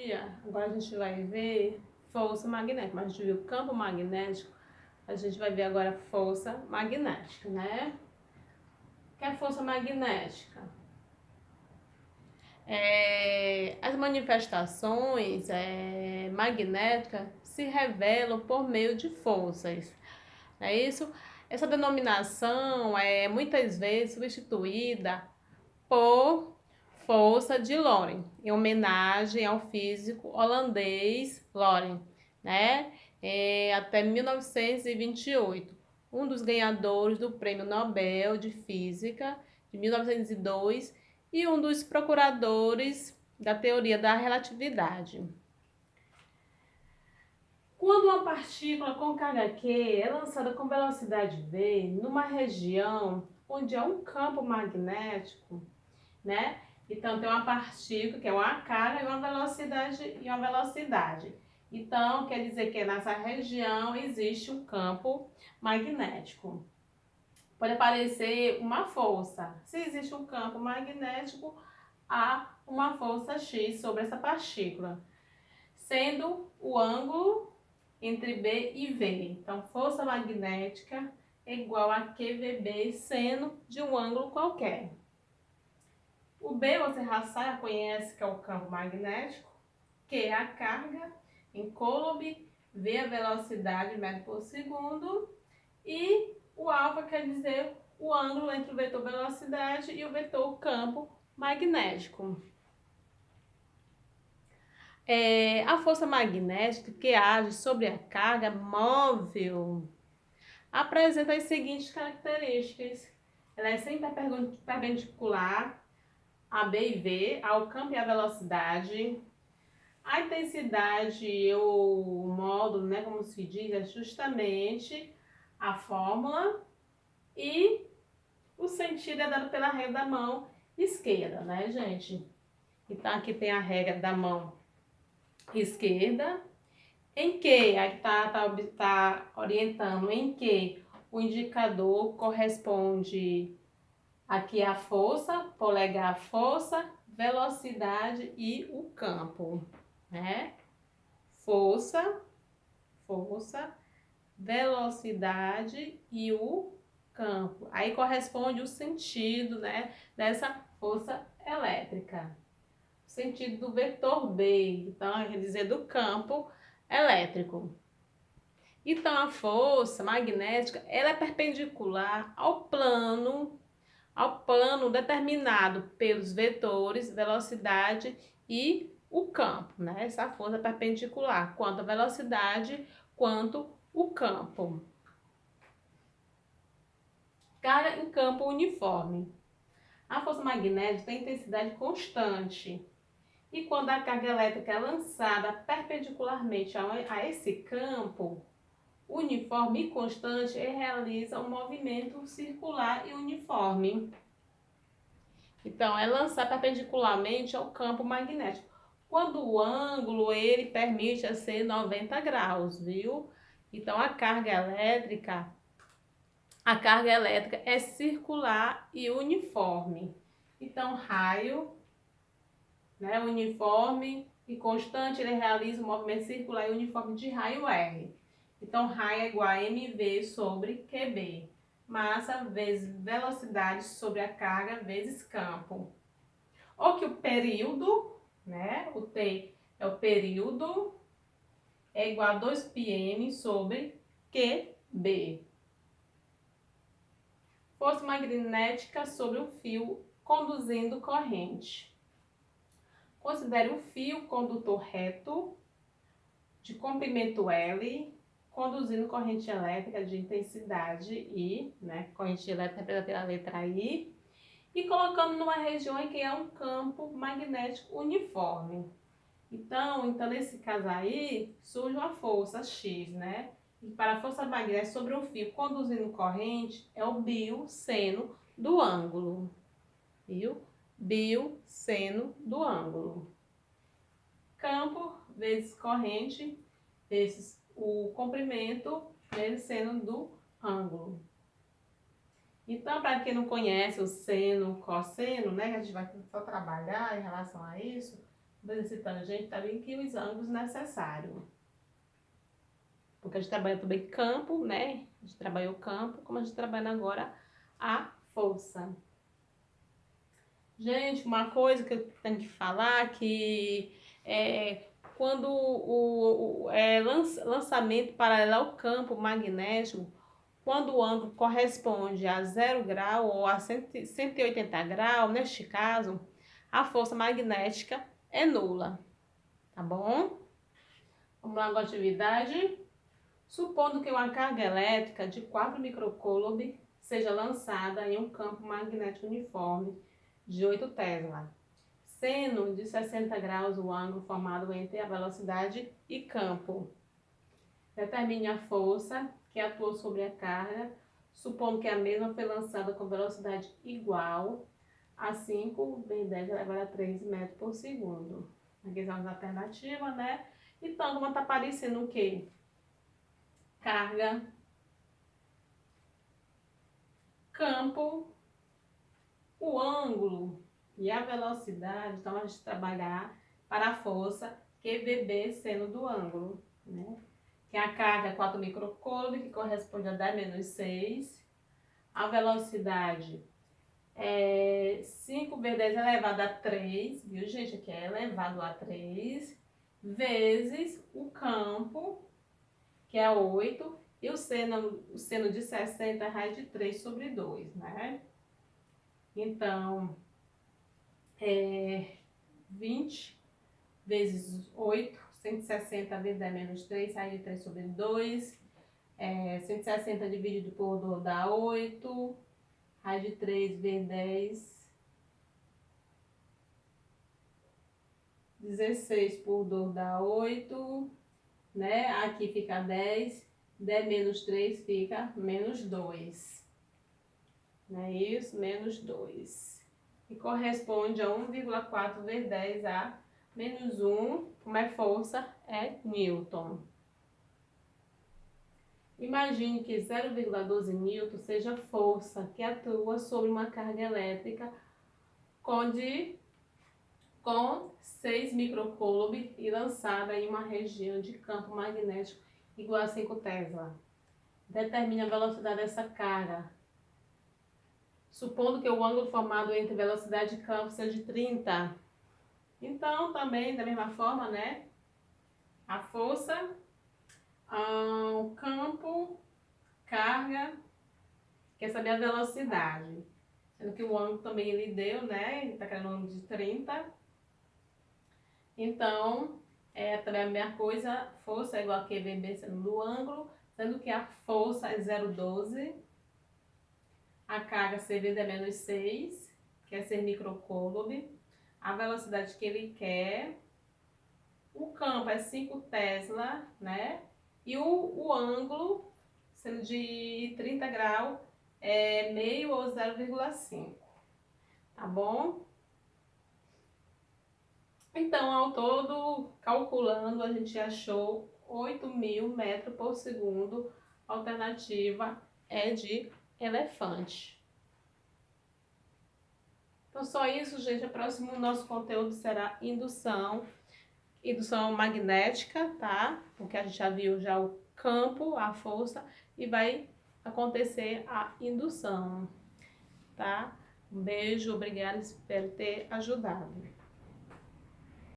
dia, agora a gente vai ver força magnética, mas a gente viu campo magnético, a gente vai ver agora força magnética, né? O que é força magnética? As manifestações magnéticas se revelam por meio de forças, não é isso? Essa denominação é muitas vezes substituída por força de Lorentz, em homenagem ao físico holandês Lorentz, né? Até 1928, um dos ganhadores do Prêmio Nobel de Física de 1902 e um dos procuradores da teoria da relatividade. Quando uma partícula com carga Q é lançada com velocidade v numa região onde há um campo magnético, né? Então tem uma partícula que é uma carga e uma velocidade. Então quer dizer que nessa região existe um campo magnético. Pode aparecer uma força. Se existe um campo magnético, há uma força X sobre essa partícula, sendo o ângulo entre B e V. Então, força magnética é igual a QVB, seno de um ângulo qualquer. O B você já conhece que é o campo magnético, Q é a carga em Coulomb, V a velocidade metro por segundo e o alfa quer dizer o ângulo entre o vetor velocidade e o vetor campo magnético. A força magnética que age sobre a carga móvel apresenta as seguintes características. Ela é sempre perpendicular a B e V, ao campo e à velocidade. A intensidade, o módulo, né, como se diz, é justamente a fórmula. E o sentido é dado pela regra da mão esquerda, né, gente? Então, aqui tem a regra da mão esquerda. Em que, aí tá orientando em que o indicador corresponde aqui à força, polegar a força, velocidade e o campo, né? Força, velocidade e o campo. Aí corresponde o sentido, né, dessa força elétrica. O sentido do vetor B, então quer dizer do campo elétrico. Então a força magnética, ela é perpendicular ao plano determinado pelos vetores, velocidade e o campo, né? Essa força é perpendicular, quanto a velocidade, quanto o campo. Carga em campo uniforme. A força magnética tem intensidade constante. E quando a carga elétrica é lançada perpendicularmente a esse campo uniforme e constante, ele realiza um movimento circular e uniforme. Então, é lançar perpendicularmente ao campo magnético. Quando o ângulo ele permite ser 90 graus, viu? Então, a carga elétrica é circular e uniforme. Então, raio, né, uniforme e constante, ele realiza um movimento circular e uniforme de raio R. Então, raio é igual a mv sobre QB. Massa vezes velocidade sobre a carga vezes campo. Ou que o período, né, o T é o período, é igual a 2πm sobre QB. Força magnética sobre o fio conduzindo corrente. Considere o fio condutor reto, de comprimento L, conduzindo corrente elétrica de intensidade I, né? Corrente elétrica representada pela letra I, e colocando numa região em que há um campo magnético uniforme. Então nesse caso aí, surge uma força X, né? E para a força magnética sobre um fio conduzindo corrente, é o bio-seno do ângulo. Viu? Bio-seno do ângulo. Campo vezes corrente vezes o comprimento vezes seno do ângulo. Então, para quem não conhece o seno, cosseno, né, que a gente vai só trabalhar em relação a isso, exercitando, a gente também que os ângulos necessários. Porque a gente trabalha também campo, né? A gente trabalhou campo, como a gente trabalha agora a força. Gente, uma coisa que eu tenho que falar que quando lançamento paralelo ao campo magnético, quando o ângulo corresponde a 0 grau ou a 180 graus, neste caso, a força magnética é nula, tá bom? Vamos lá com a atividade. Supondo que uma carga elétrica de 4 microcoulomb seja lançada em um campo magnético uniforme de 8 Tesla, sendo de 60 graus o ângulo formado entre a velocidade e campo. Determine a força que atuou sobre a carga, supondo que a mesma foi lançada com velocidade igual a 5 vezes 10 elevado a 3 metros por segundo. Aqui são as alternativas, né? Então, como está aparecendo o quê? Carga, campo, o ângulo e a velocidade. Então, a gente trabalhar para a força QVB sendo do ângulo, né? Que a carga é 4 microcoulomb, que corresponde a 10 menos 6. A velocidade é 5 vezes 10 elevado a 3, viu, gente? Aqui é elevado a 3, vezes o campo, que é 8, e o seno de 60 é raiz de 3 sobre 2, né? Então, 20 vezes 8, 160 vezes 10 menos 3, raiz de 3 sobre 2. 160 dividido por 2 dá 8. Raiz de 3 vezes 10. 16 por 2 dá 8. Né? Aqui fica 10. 10 menos 3 fica menos 2. Não é isso? Menos 2. E corresponde a 1,4 vezes 10 a menos 1. Como é força? É Newton. Imagine que 0,12 Newton seja força que atua sobre uma carga elétrica com 6 microcoulomb e lançada em uma região de campo magnético igual a 5 Tesla. Determine a velocidade dessa carga. Supondo que o ângulo formado entre velocidade e campo seja de 30. Então, também, da mesma forma, né? A força, o campo, carga, quer saber a velocidade. Sendo que o ângulo também ele deu, né? Ele está querendo um ângulo de 30. Então, também a mesma coisa, força é igual a QVB sendo do ângulo, sendo que a força é 0,12. A carga CV é menos 6, que é 6 microcoulomb. A velocidade que ele quer. O campo é 5 Tesla, né? E o ângulo, sendo de 30 graus, é meio ou 0,5. Tá bom? Então, ao todo, calculando, a gente achou 8.000 metros por segundo. A alternativa é de elefante. Então, só isso, gente. O próximo nosso conteúdo será indução magnética, tá? Porque a gente já viu já o campo, a força, e vai acontecer a indução, tá? Um beijo, obrigada, espero ter ajudado.